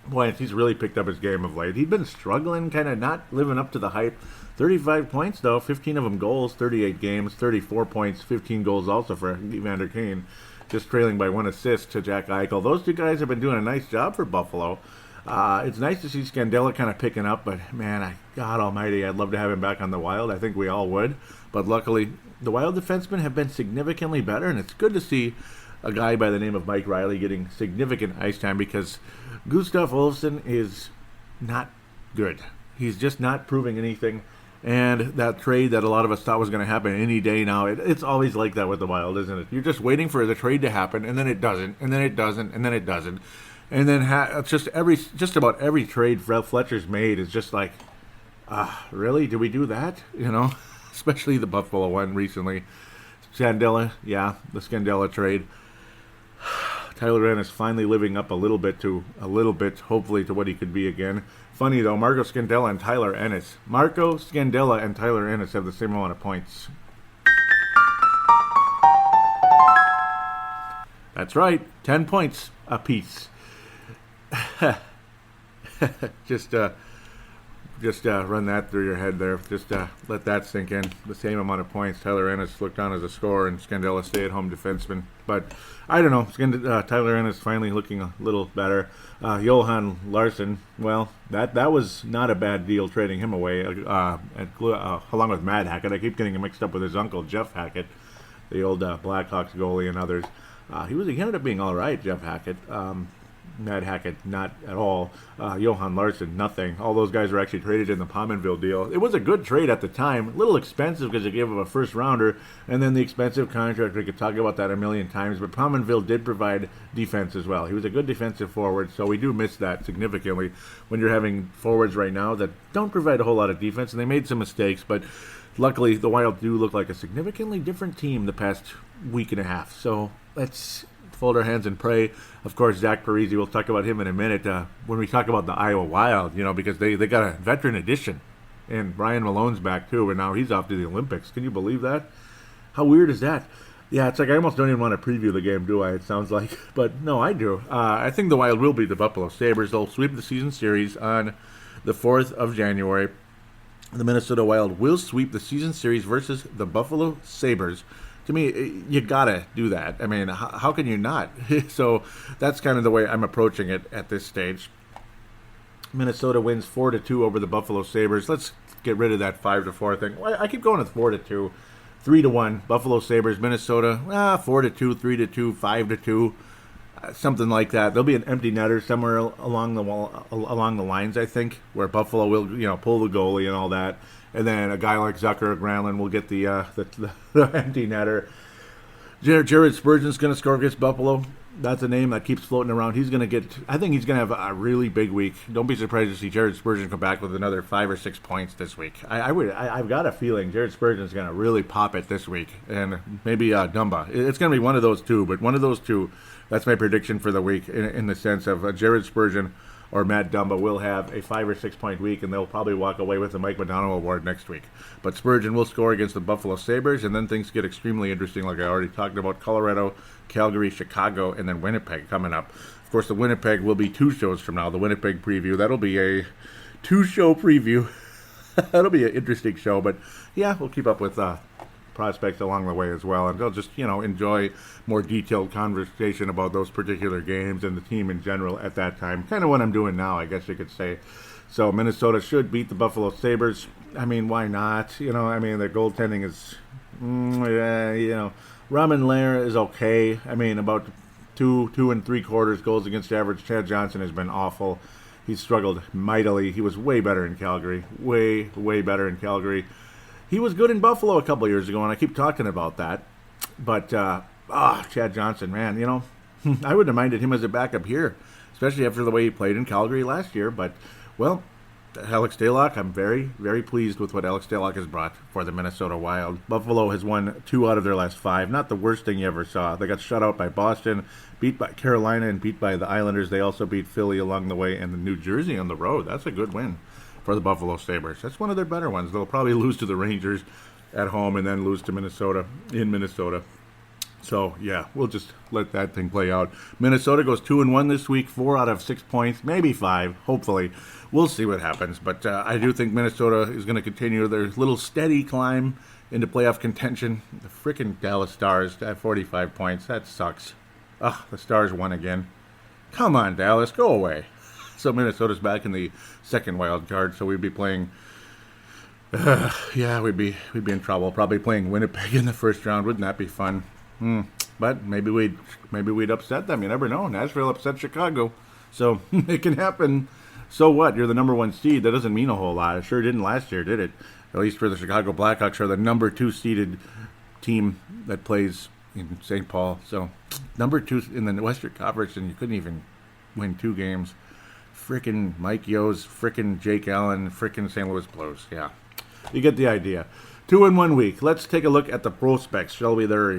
points. He's really picked up his game of late. He'd been struggling, kind of not living up to the hype. 35 points, though. 15 of them goals, 38 games, 34 points, 15 goals also for Evander Kane. Just trailing by 1 assist to Jack Eichel. Those two guys have been doing a nice job for Buffalo. It's nice to see Scandella kind of picking up, but man, God almighty, I'd love to have him back on the Wild. I think we all would. But luckily, the Wild defensemen have been significantly better, and it's good to see a guy by the name of Mike Riley getting significant ice time because Gustav Olofsson is not good. He's just not proving anything. And that trade that a lot of us thought was going to happen any day now, it's always like that with the Wild, isn't it? You're just waiting for the trade to happen, and then it doesn't, and then it doesn't, and then it doesn't. And then it's just about every trade Fletcher's made is just like, really? Did we do that? Especially the Buffalo one recently. Scandella, the Scandella trade. Tyler Ennis finally living up a little bit, hopefully, to what he could be again. Funny, though, Marco Scandella and Tyler Ennis have the same amount of points. That's right, 10 points apiece. Just Just run that through your head there. Just let that sink in. The same amount of points. Tyler Ennis looked on as a scorer, and Scandella stay-at-home defenseman. But I don't know. Tyler Ennis finally looking a little better. Johan Larsson, well, that was not a bad deal trading him away along with Matt Hackett. I keep getting him mixed up with his uncle, Jeff Hackett, the old Blackhawks goalie and others. He ended up being all right, Jeff Hackett. Matt Hackett, not at all. Johan Larsson, nothing. All those guys were actually traded in the Pominville deal. It was a good trade at the time. A little expensive because they gave him a first rounder and then the expensive contract. We could talk about that a million times, but Pominville did provide defense as well. He was a good defensive forward, so we do miss that significantly when you're having forwards right now that don't provide a whole lot of defense, and they made some mistakes, but luckily the Wild do look like a significantly different team the past week and a half. So let's fold our hands and pray. Of course, Zach Parise, we'll talk about him in a minute when we talk about the Iowa Wild, because they got a veteran addition. And Brian Malone's back too, and now he's off to the Olympics. Can you believe that? How weird is that? Yeah, it's like I almost don't even want to preview the game, do I? It sounds like. But no, I do. I think the Wild will beat the Buffalo Sabres. They'll sweep the season series on the 4th of January. The Minnesota Wild will sweep the season series versus the Buffalo Sabres. To me, you gotta do that. I mean, how can you not? So that's kind of the way I'm approaching it at this stage. Minnesota wins 4-2 over the Buffalo Sabres. Let's get rid of that 5-4 thing. I keep going with 4-2, 3-1. Buffalo Sabres, Minnesota, 4-2, 3-2, 5-2, something like that. There'll be an empty netter somewhere along the lines, I think, where Buffalo will pull the goalie and all that. And then a guy like Zucker or Granlund will get the empty netter. Jared Spurgeon's going to score against Buffalo. That's a name that keeps floating around. I think he's going to have a really big week. Don't be surprised to see Jared Spurgeon come back with another 5 or 6 points this week. I've got a feeling Jared Spurgeon's going to really pop it this week. And maybe Dumba. It's going to be one of those two, but one of those two, that's my prediction for the week in the sense of Jared Spurgeon or Matt Dumba will have a 5 or 6 point week, and they'll probably walk away with the Mike Modano Award next week. But Spurgeon will score against the Buffalo Sabres, and then things get extremely interesting, like I already talked about. Colorado, Calgary, Chicago, and then Winnipeg coming up. Of course, the Winnipeg will be 2 shows from now. The Winnipeg preview, that'll be a 2-show preview. That'll be an interesting show, but yeah, we'll keep up with prospects along the way as well, and they'll just enjoy more detailed conversation about those particular games and the team in general at that time. Kind of what I'm doing now, I guess you could say. So Minnesota should beat the Buffalo Sabres. I mean, why not? Their goaltending is, Ramen Lair is okay. I mean, about 2 3/4 goals against average. Chad Johnson has been awful. He's struggled mightily. He was way better in Calgary. Way, way better in Calgary. He was good in Buffalo a couple years ago, and I keep talking about that. But, Chad Johnson, man, I wouldn't have minded him as a backup here, especially after the way he played in Calgary last year. But, well, Alex Staylock, I'm very, very pleased with what Alex Staylock has brought for the Minnesota Wild. Buffalo has won 2 out of their last 5. Not the worst thing you ever saw. They got shut out by Boston, beat by Carolina, and beat by the Islanders. They also beat Philly along the way, and the New Jersey on the road. That's a good win for the Buffalo Sabres. That's one of their better ones. They'll probably lose to the Rangers at home and then lose to Minnesota in Minnesota. So, yeah, we'll just let that thing play out. Minnesota goes 2-1 this week, 4 out of 6 points, maybe 5, hopefully. We'll see what happens. But I do think Minnesota is going to continue their little steady climb into playoff contention. The frickin' Dallas Stars at 45 points. That sucks. Ugh, the Stars won again. Come on, Dallas, go away. So Minnesota's back in the second wild card, so we'd be playing. We'd be in trouble. Probably playing Winnipeg in the first round. Wouldn't that be fun? But maybe we'd upset them. You never know. Nashville upset Chicago, so it can happen. So what? You're the number 1 seed. That doesn't mean a whole lot. It sure didn't last year, did it? At least for the Chicago Blackhawks, are the number 2 seeded team that plays in St. Paul. So number 2 in the Western Conference, and you couldn't even win 2 games. Frickin' Mike Yo's, frickin' Jake Allen, frickin' St. Louis Blues. Yeah, you get the idea. 2 in 1 week. Let's take a look at the prospects, shall we? There.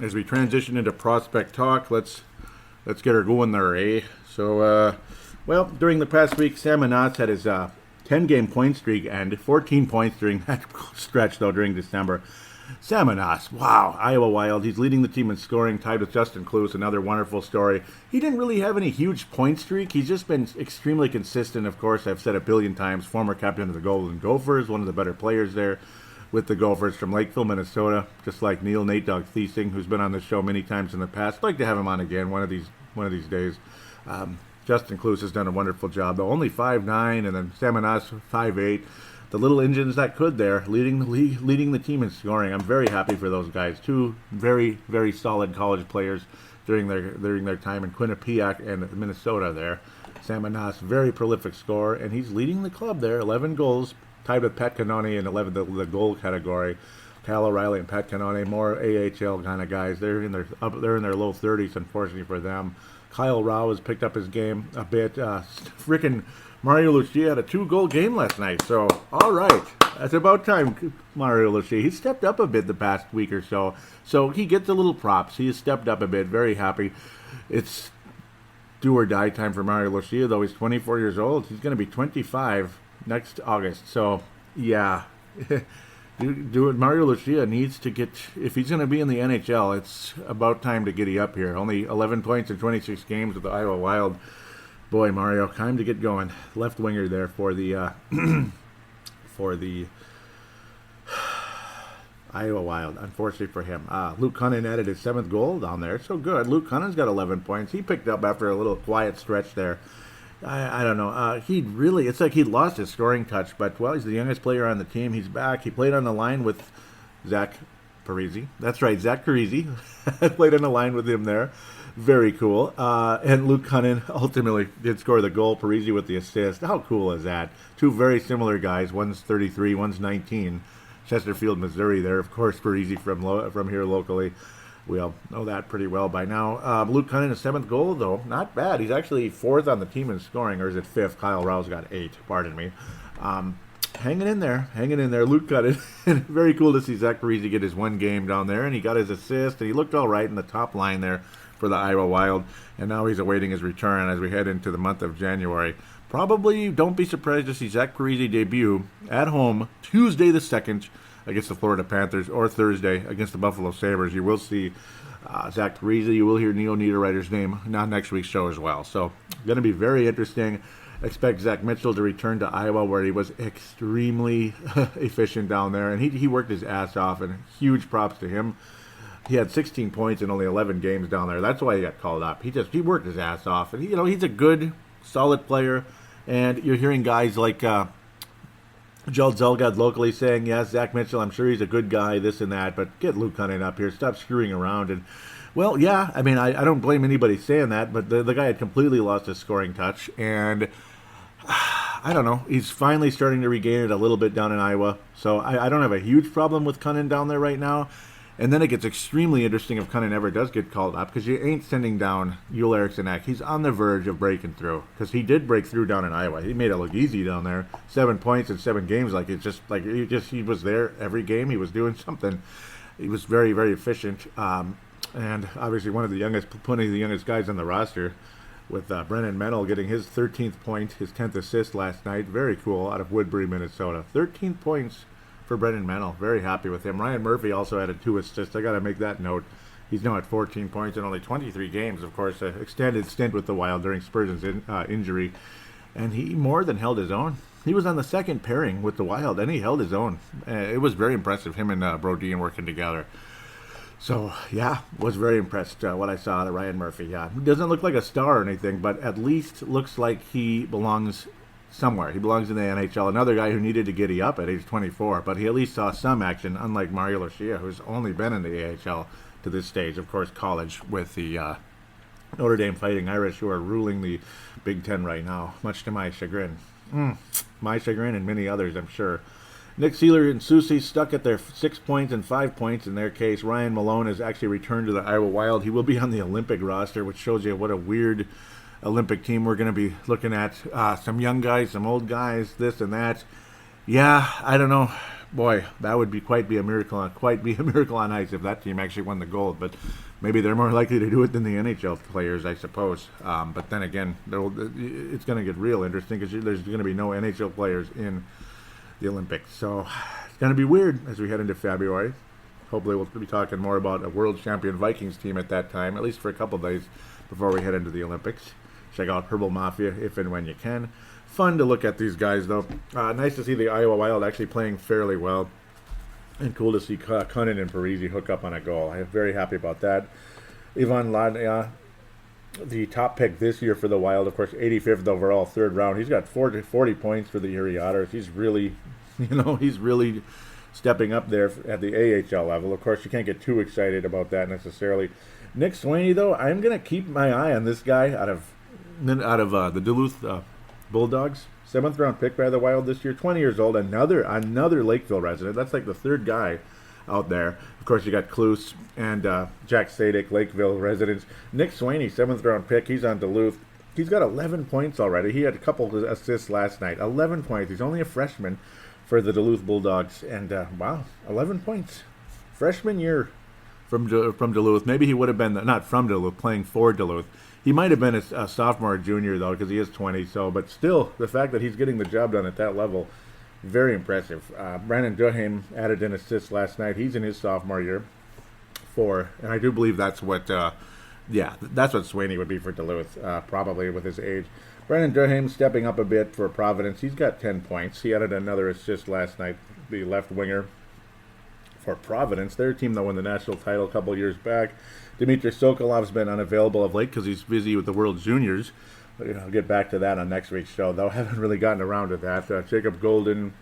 As we transition into prospect talk, let's get her going there, eh? So, during the past week, Sam Monats had his 10-game point streak end, 14 points during that stretch, though, during December. Samanas, wow, Iowa Wild. He's leading the team in scoring, tied with Justin Kloos, another wonderful story. He didn't really have any huge point streak. He's just been extremely consistent, of course. I've said a billion times, former captain of the Golden Gophers, one of the better players there with the Gophers from Lakeville, Minnesota, just like Neil Nate Dog Thiesing, who's been on the show many times in the past. I'd like to have him on again one of these days. Justin Kloos has done a wonderful job, though. Only 5'9", and then Samanas 5'8". The little engines that could there, leading the league, leading the team in scoring. I'm very happy for those guys. Two very, very solid college players during their time in Quinnipiac and Minnesota there. Samanas, very prolific scorer, and he's leading the club there. 11 goals, tied with Pat Cannone in the goal category. Kyle O'Reilly and Pat Cannone, more AHL kind of guys. They're in their low 30s, unfortunately for them. Kyle Rao has picked up his game a bit. Frickin' Mario Lucia had a 2-goal game last night. So, all right. That's about time, Mario Lucia. He stepped up a bit the past week or so. So, he gets a little props. He has stepped up a bit. Very happy. It's do or die time for Mario Lucia, though. He's 24 years old. He's going to be 25 next August. So, yeah. Mario Lucia needs to get, if he's going to be in the NHL, it's about time to giddy up here. Only 11 points in 26 games with the Iowa Wild. Boy, Mario, time to get going. Left winger there for the Iowa Wild. Unfortunately for him, Luke Cunnin added his 7th goal down there. So good. Luke Cunning's got 11 points. He picked up after a little quiet stretch there. I don't know. It's like he lost his scoring touch, but, well, he's the youngest player on the team. He's back. He played on the line with Zach Parise. That's right, Zach Parise. Played on the line with him there. Very cool. And Luke Cunnin ultimately did score the goal. Parise with the assist. How cool is that? Two very similar guys. One's 33, one's 19. Chesterfield, Missouri there. Of course, Parise from here locally. We all know that pretty well by now. Luke Cunnin, his 7th goal, though. Not bad. He's actually 4th on the team in scoring, or is it 5th? Kyle Rao's got 8, pardon me. Hanging in there. Luke Cunnin. Very cool to see Zach Parise get his 1 game down there, and he got his assist, and he looked all right in the top line there for the Iowa Wild, and now he's awaiting his return as we head into the month of January. Probably don't be surprised to see Zach Parise debut at home Tuesday the 2nd against the Florida Panthers, or Thursday against the Buffalo Sabres. You will see Zach Parise. You will hear Neil Niederreiter's name on next week's show as well. So, going to be very interesting. Expect Zach Mitchell to return to Iowa, where he was extremely efficient down there, and he worked his ass off, and huge props to him. He had 16 points in only 11 games down there. That's why he got called up. He worked his ass off, and he's a good, solid player. And you're hearing guys like Joel Zelgad locally saying, yes, Zach Mitchell, I'm sure he's a good guy, this and that, but get Luke Cunnin up here. Stop screwing around. And, well, yeah, I mean, I don't blame anybody saying that, but the guy had completely lost his scoring touch. And I don't know. He's finally starting to regain it a little bit down in Iowa. So I don't have a huge problem with Cunnin down there right now. And then it gets extremely interesting if Cunnin ever does get called up, because you ain't sending down Joel Eriksson Ek. He's on the verge of breaking through, because he did break through down in Iowa. He made it look easy down there. 7 points in 7 games. He was there every game. He was doing something. He was very, very efficient. And obviously one of the youngest guys on the roster, with Brennan Mennel getting his 13th point, his 10th assist last night. Very cool, out of Woodbury, Minnesota. 13 points for Brennan Mennel. Very happy with him. Ryan Murphy also added 2 assists. I got to make that note. He's now at 14 points in only 23 games. Of course, an extended stint with the Wild during Spurgeon's injury. And he more than held his own. He was on the second pairing with the Wild, and he held his own. It was very impressive, him and Brodin working together. So, yeah, was very impressed what I saw out of Ryan Murphy. Yeah, he doesn't look like a star or anything, but at least looks like he belongs somewhere. He belongs in the NHL. Another guy who needed to giddy up at age 24, but he at least saw some action, unlike Mario Lucia, who's only been in the AHL to this stage. Of course, college with the Notre Dame Fighting Irish, who are ruling the Big Ten right now, much to my chagrin. My chagrin and many others, I'm sure. Nick Seeler and Susie stuck at their 6 points and 5 points in their case. Ryan Malone has actually returned to the Iowa Wild. He will be on the Olympic roster, which shows you what a weird Olympic team we're going to be looking at. Some young guys, some old guys, this and that. Yeah, I don't know. Boy, that would be quite be a miracle on ice if that team actually won the gold. But maybe they're more likely to do it than the NHL players, I suppose. But then again, it's going to get real interesting, because there's going to be no NHL players in the Olympics. So it's going to be weird as we head into February. hopefully we'll be talking more about a world champion Vikings team at that time, at least for a couple days before we head into the Olympics. Check out Herbal Mafia if and when you can. Fun to look at these guys, though. Nice to see the Iowa Wild actually playing fairly well. And cool to see Cunnin and Parisi hook up on a goal. I'm very happy about that. Ivan Ladnia, the top pick this year for the Wild, of course, 85th overall, third round. He's got 40 points for the Erie Otters. He's really, he's really stepping up there at the AHL level. Of course, you can't get too excited about that necessarily. Nick Swaney, though, I'm going to keep my eye on this guy out of the Duluth Bulldogs. 7th round pick by the Wild this year, 20 years old, another Lakeville resident. That's like the third guy out there. Of course, you got Klus and Jack Sadek, Lakeville residents. Nick Swaney, 7th round pick. He's on Duluth. He's got 11 points already. He had a couple of assists last night. 11 points. He's only a freshman for the Duluth Bulldogs. And, wow, 11 points. Freshman year from Duluth. Maybe he would have been, not from Duluth, playing for Duluth. He might have been a sophomore or junior, though, because he is 20. So, but still, the fact that he's getting the job done at that level, very impressive. Brandon Duhaime added an assist last night. He's in his sophomore year. And I do believe that's what, that's what Swaney would be for Duluth, probably with his age. Brandon Duhaime stepping up a bit for Providence. He's got 10 points. He added another assist last night, the left winger for Providence. Their team that won the national title a couple years back. Dmitry Sokolov's been unavailable of late because he's busy with the World Juniors. I'll get back to that on next week's show, though. I haven't really gotten around to that. Jacob Golden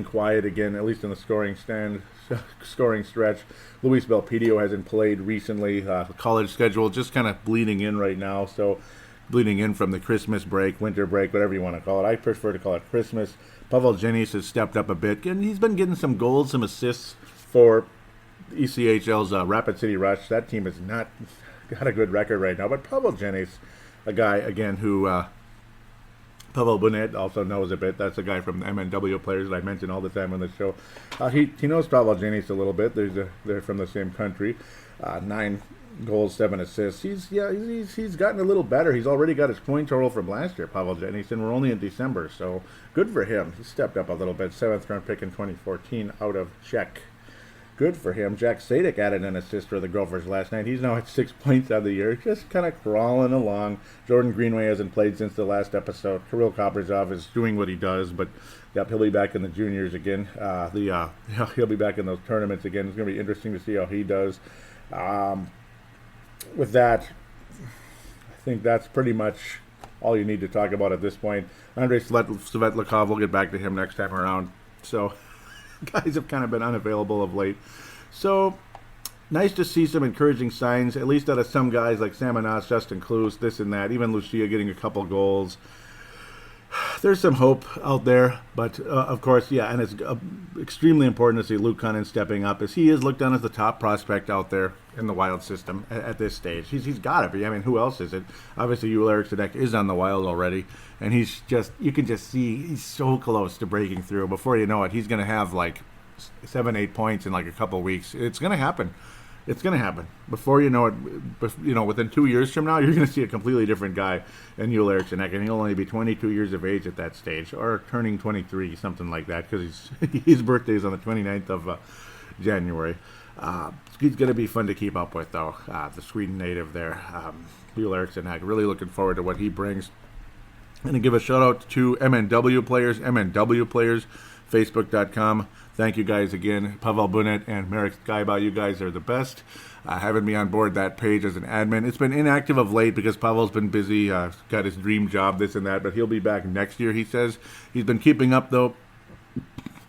quiet again, at least in the scoring stretch. Luis Belpedio hasn't played recently. The college schedule just kind of bleeding in right now, so bleeding in from the Christmas break, winter break, whatever you want to call it. I prefer to call it Christmas. Pavel Jenis has stepped up a bit, and he's been getting some goals, some assists for ECHL's Rapid City Rush. That team has not got a good record right now, but Pavel Jenis, a guy, again, who Pavel Bunet also knows a bit. That's a guy from the MNW players that I mention all the time on the show. He knows Pavel Jenis a little bit. They're from the same country. 9 goals, 7 assists. He's gotten a little better. He's already got his point total from last year, Pavel Jenis, and we're only in December, so good for him. He stepped up a little bit. 7th round pick in 2014 out of Czech. Good for him. Jack Sadek added an assist for the Gophers last night. He's now at 6 points out of the year, just kind of crawling along. Jordan Greenway hasn't played since the last episode. Kirill Kaprizov is doing what he does, but yep, he'll be back in the juniors again. He'll be back in those tournaments again. It's going to be interesting to see how he does. With that, I think that's pretty much all you need to talk about at this point. Andrei Svetlikov, we'll get back to him next time around. So guys have kind of been unavailable of late. So nice to see some encouraging signs, at least out of some guys like Samanas, Justin Klus, this and that, even Lucia getting a couple goals. There's some hope out there, but of course, and it's extremely important to see Luke Cunnin stepping up, as he is looked on as the top prospect out there in the Wild system at this stage. He's got to be. I mean, who else is it? Obviously, Joel Eriksson is on the Wild already, and you can just see he's so close to breaking through. Before you know it, he's going to have like 7-8 points in like a couple weeks. It's going to happen. It's going to happen. Before you know it, within 2 years from now, you're going to see a completely different guy in Joel Eriksson, and he'll only be 22 years of age at that stage, or turning 23, something like that, because his birthday is on the 29th of January. He's going to be fun to keep up with, though, the Sweden native there, Joel Eriksson. Really looking forward to what he brings. And to give a shout-out to MNW players, Facebook.com. Thank you guys again. Pavel Bunet and Marek Skybau, you guys are the best. Having me on board that page as an admin. It's been inactive of late because Pavel's been busy, got his dream job, this and that, but he'll be back next year, he says. He's been keeping up, though,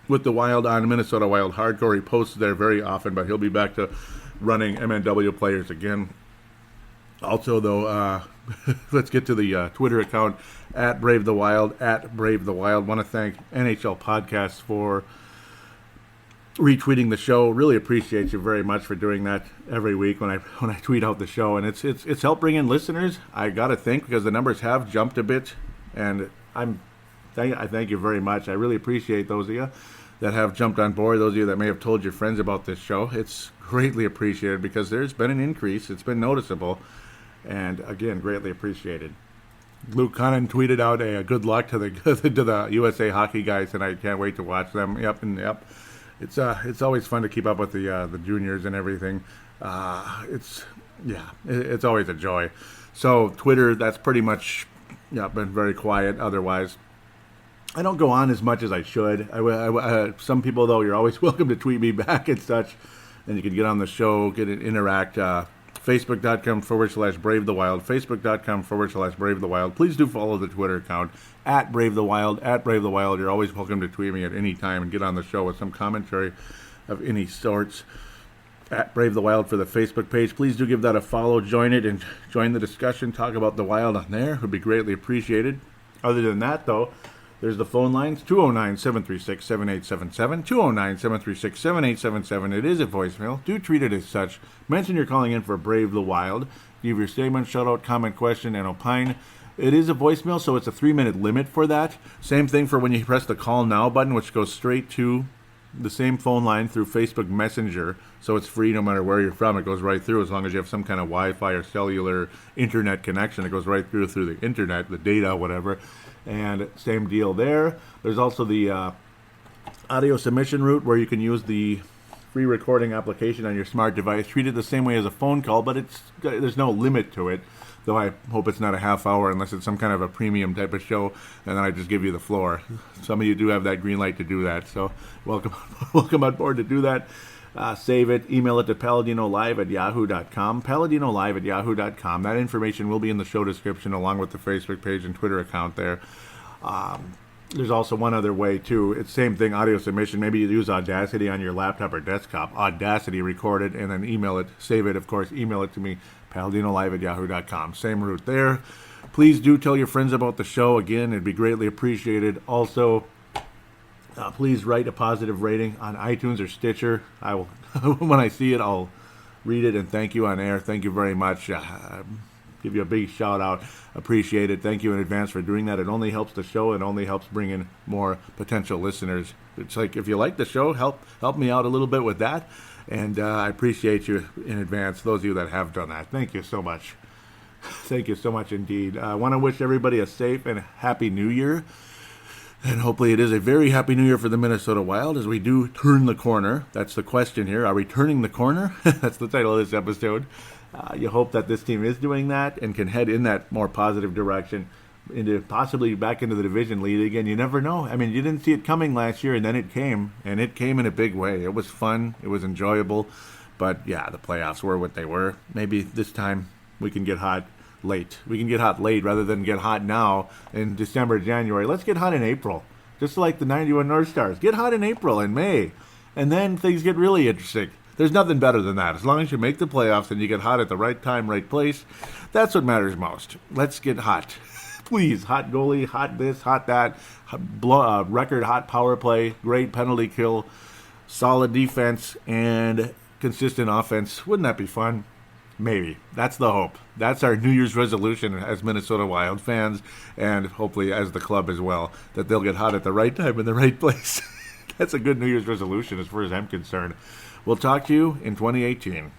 with the Wild on Minnesota Wild Hardcore. He posts there very often, but he'll be back to running MNW players again. Also, though, let's get to the Twitter account, at Brave the Wild. Want to thank NHL Podcasts for retweeting the show. Really appreciate you very much for doing that every week when I tweet out the show, and it's helped bring in listeners. I gotta think, because the numbers have jumped a bit, and I thank you very much. I really appreciate those of you that have jumped on board. Those of you that may have told your friends about this show, it's greatly appreciated because there's been an increase. It's been noticeable, and again, greatly appreciated. Luke Cunnin tweeted out a good luck to the USA Hockey guys tonight. Can't wait to watch them. Yep. it's always fun to keep up with the juniors and everything. It's always a joy. So Twitter, that's pretty much been very quiet. Otherwise, I don't go on as much as I should. Some people, though, you're always welcome to tweet me back and such, and you can get on the show, interact. Facebook.com/Brave the Wild. Facebook.com/Brave the Wild. Please do follow the Twitter account at Brave the Wild. At Brave the Wild. You're always welcome to tweet me at any time and get on the show with some commentary of any sorts. At Brave the Wild for the Facebook page. Please do give that a follow. Join it and join the discussion. Talk about the Wild on there. It would be greatly appreciated. Other than that, though, there's the phone lines, 209-736-7877, 209-736-7877. It is a voicemail. Do treat it as such. Mention you're calling in for Brave the Wild. Give your statement, shout-out, comment, question, and opine. It is a voicemail, so it's a 3-minute limit for that. Same thing for when you press the Call Now button, which goes straight to the same phone line through Facebook Messenger, so it's free no matter where you're from. It goes right through as long as you have some kind of Wi-Fi or cellular internet connection. It goes right through the internet, the data, whatever. And same deal there. There's also the audio submission route where you can use the free recording application on your smart device. Treat it the same way as a phone call, but there's no limit to it. Though I hope it's not a half hour unless it's some kind of a premium type of show, and then I just give you the floor. Some of you do have that green light to do that, so welcome on board to do that. Save it, email it to paladinolive@yahoo.com, paladinolive@yahoo.com. That information will be in the show description along with the Facebook page and Twitter account there. There's also one other way, too. It's the same thing, audio submission. Maybe you use Audacity on your laptop or desktop. Audacity, record it, and then email it. Save it, of course. Email it to me, paladinolive@yahoo.com. Same route there. Please do tell your friends about the show. Again, it'd be greatly appreciated. Also, please write a positive rating on iTunes or Stitcher. I will, when I see it, I'll read it and thank you on air. Thank you very much. Give you a big shout out. Appreciate it. Thank you in advance for doing that. It only helps the show. It only helps bring in more potential listeners. It's like, if you like the show, help me out a little bit with that. And I appreciate you in advance, those of you that have done that. Thank you so much. Thank you so much indeed. I want to wish everybody a safe and happy New Year. And hopefully it is a very happy New Year for the Minnesota Wild as we do turn the corner. That's the question here. Are we turning the corner? That's the title of this episode. You hope that this team is doing that and can head in that more positive direction into possibly back into the division lead again. You never know. I mean, you didn't see it coming last year, and then it came, and it came in a big way. It was fun. It was enjoyable. But, yeah, the playoffs were what they were. Maybe this time we can get hot late. We can get hot late rather than get hot now in December, January. Let's get hot in April, just like the 91 North Stars. Get hot in April and May, and then things get really interesting. There's nothing better than that. As long as you make the playoffs and you get hot at the right time, right place, that's what matters most. Let's get hot. Please, hot goalie, hot this, hot that, record hot power play, great penalty kill, solid defense, and consistent offense. Wouldn't that be fun? Maybe. That's the hope. That's our New Year's resolution as Minnesota Wild fans, and hopefully as the club as well, that they'll get hot at the right time in the right place. That's a good New Year's resolution as far as I'm concerned. We'll talk to you in 2018.